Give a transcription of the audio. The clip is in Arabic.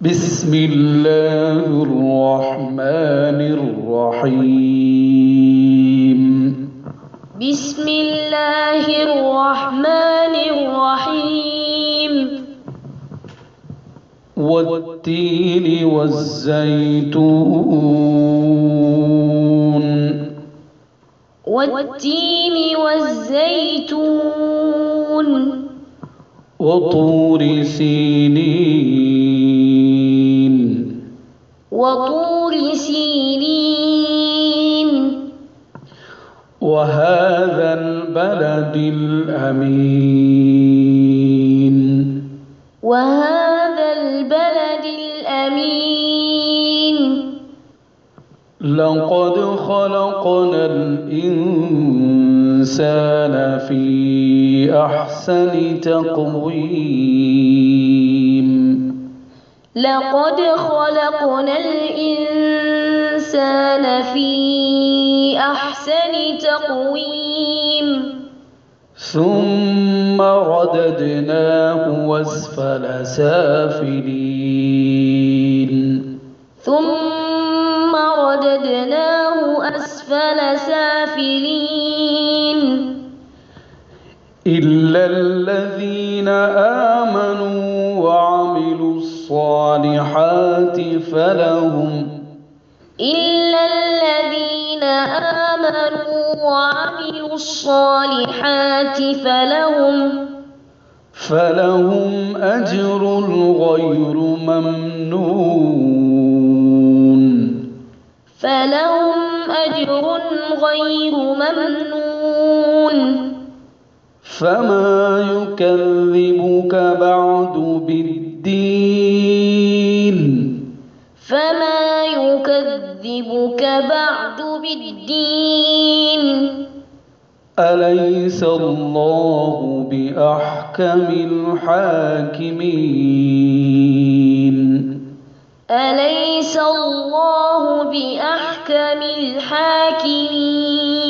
بسم الله الرحمن الرحيم. بسم الله الرحمن الرحيم. والتين والزيتون. والتين والزيتون. وطور سينين. وطور سينين. وهذا البلد الأمين. وهذا البلد الأمين. لقد خلقنا الإنسان في أحسن تقويم. لقد خلقنا الإنسان في أحسن تقويم. ثم رددناه أسفل سافلين. ثم رددناه أسفل سافلين. إلا الذين آمنوا وعملوا الصالحات فلهم. إلا الذين آمنوا وعملوا الصالحات فلهم أجر غير ممنون. فلهم أجر غير ممنون. فما يكذبك بعد بالدين. فما يكذبك بعد بالدين. أليس الله بأحكم الحاكمين. أليس الله بأحكم الحاكمين.